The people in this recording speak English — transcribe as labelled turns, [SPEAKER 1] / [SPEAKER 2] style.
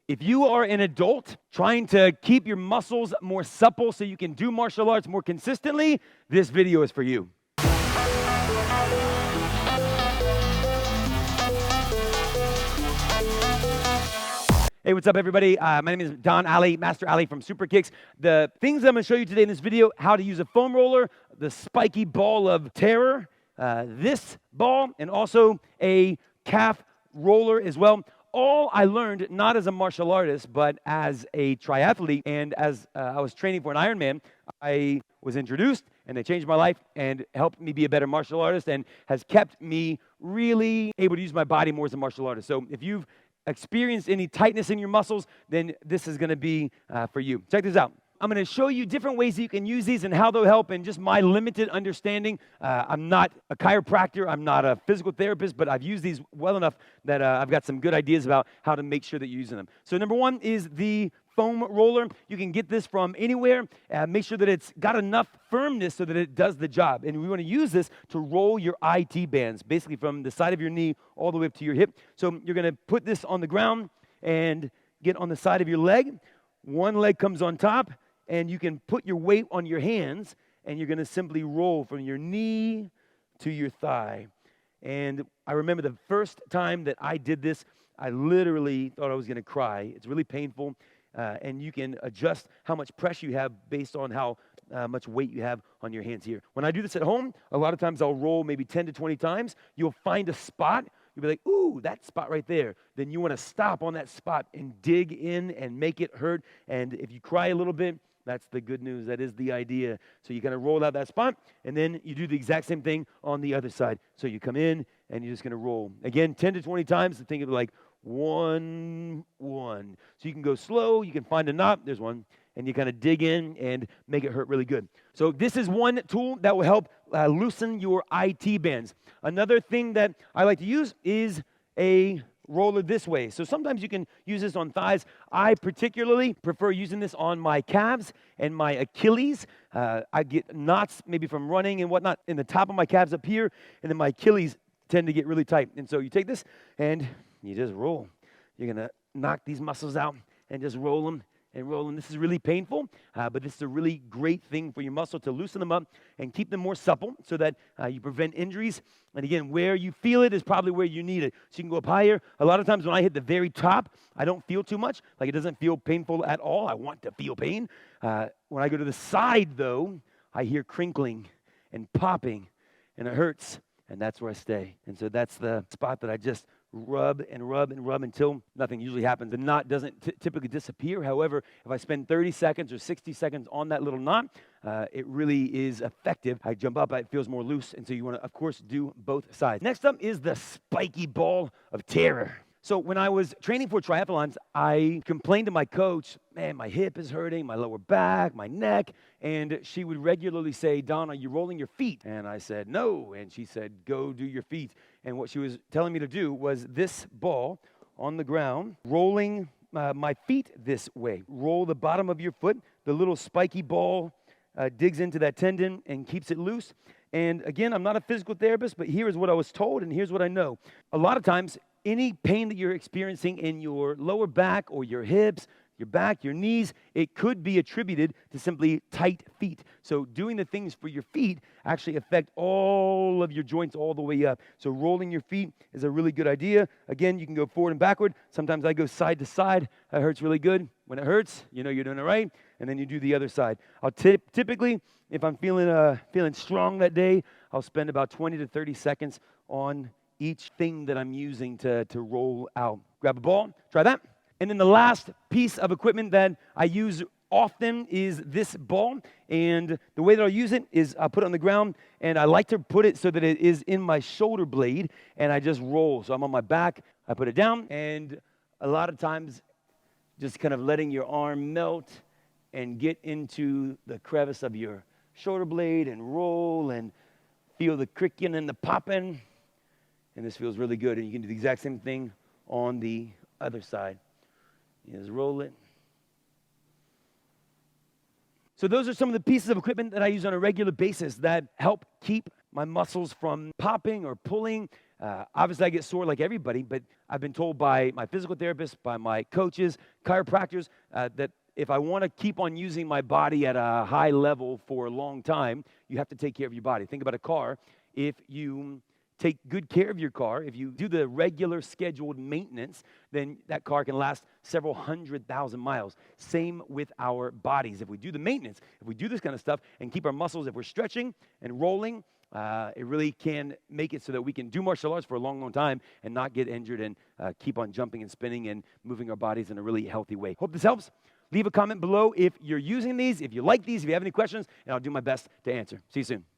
[SPEAKER 1] If you are an adult trying to keep your muscles more supple so you can do martial arts more consistently, this video is for you. Hey, what's up, everybody? My name is Don Ali, Master Ali from Super Kicks. The things I'm going to show you today in this video: how to use a foam roller, the spiky ball of terror, this ball, and also a calf roller as well. All I learned not as a martial artist, but as a triathlete, and as I was training for an Ironman, I was introduced, and they changed my life and helped me be a better martial artist, and has kept me really able to use my body more as a martial artist. So if you've experienced any tightness in your muscles, then this is going to be for you. Check this out. I'm going to show you different ways that you can use these and how they'll help, and just my limited understanding. I'm not a chiropractor, I'm not a physical therapist, but I've used these well enough that I've got some good ideas about how to make sure that you're using them. So number one is the foam roller. You can get this from anywhere. Make sure that it's got enough firmness so that it does the job. And we want to use this to roll your IT bands, basically from the side of your knee all the way up to your hip. So you're going to put this on the ground and get on the side of your leg. One leg comes on top, and you can put your weight on your hands, and you're going to simply roll from your knee to your thigh. And I remember the first time that I did this, I literally thought I was going to cry. It's really painful. And you can adjust how much pressure you have based on how much weight you have on your hands here. When I do this at home, a lot of times I'll roll maybe 10 to 20 times. You'll find a spot. You'll be like, ooh, that spot right there. Then you want to stop on that spot and dig in and make it hurt. And if you cry a little bit, that's the good news. That is the idea. So you kind of roll out that spot, and then you do the exact same thing on the other side. So you come in, and you're just going to roll. Again, 10 to 20 times. Think of it like 1, 1. So you can go slow, you can find a knot, there's one, and you kind of dig in and make it hurt really good. So this is one tool that will help loosen your IT bands. Another thing that I like to use is a roller this way. So sometimes you can use this on thighs. I particularly prefer using this on my calves and my Achilles. I get knots maybe from running and whatnot in the top of my calves up here, and then my Achilles tend to get really tight. And so you take this and you just roll. You're going to knock these muscles out and just roll them and roll them. This is really painful, but this is a really great thing for your muscle to loosen them up and keep them more supple so that you prevent injuries. And again, where you feel it is probably where you need it. So you can go up higher. A lot of times when I hit the very top, I don't feel too much. Like, it doesn't feel painful at all. I want to feel pain. When I go to the side, though, I hear crinkling and popping, and it hurts. And that's where I stay. And so that's the spot that I just rub and rub and rub until nothing usually happens. The knot doesn't typically disappear. However, if I spend 30 seconds or 60 seconds on that little knot, it really is effective. I jump up, it feels more loose. And so you want to, of course, do both sides. Next up is the spiky ball of terror. So when I was training for triathlons, I complained to my coach, man, my hip is hurting, my lower back, my neck. And she would regularly say, Don, are you rolling your feet? And I said, no. And she said, go do your feet. And what she was telling me to do was this ball on the ground, rolling my feet this way. Roll the bottom of your foot. The little spiky ball digs into that tendon and keeps it loose. And again, I'm not a physical therapist, but here is what I was told, and here's what I know. A lot of times, any pain that you're experiencing in your lower back or your hips, your back, your knees, it could be attributed to simply tight feet. So doing the things for your feet actually affect all of your joints all the way up. So rolling your feet is a really good idea. Again, you can go forward and backward. Sometimes I go side to side. That hurts really good. When it hurts, you know you're doing it right, and then you do the other side. I'll typically, if I'm feeling strong that day, I'll spend about 20 to 30 seconds on each thing that I'm using to roll out. Grab a ball, try that. And then the last piece of equipment that I use often is this ball. And the way that I'll use it is I'll put it on the ground, and I like to put it so that it is in my shoulder blade, and I just roll. So I'm on my back, I put it down, and a lot of times just kind of letting your arm melt and get into the crevice of your shoulder blade and roll and feel the cricking and the popping. And this feels really good. And you can do the exact same thing on the other side. You just roll it. So those are some of the pieces of equipment that I use on a regular basis that help keep my muscles from popping or pulling. Obviously, I get sore like everybody, but I've been told by my physical therapist, by my coaches, chiropractors, that if I want to keep on using my body at a high level for a long time, you have to take care of your body. Think about a car. If you take good care of your car, if you do the regular scheduled maintenance, then that car can last several 100,000 miles. Same with our bodies. If we do the maintenance, if we do this kind of stuff and keep our muscles, if we're stretching and rolling, it really can make it so that we can do martial arts for a long, long time and not get injured and keep on jumping and spinning and moving our bodies in a really healthy way. Hope this helps. Leave a comment below if you're using these, if you like these, if you have any questions, and I'll do my best to answer. See you soon.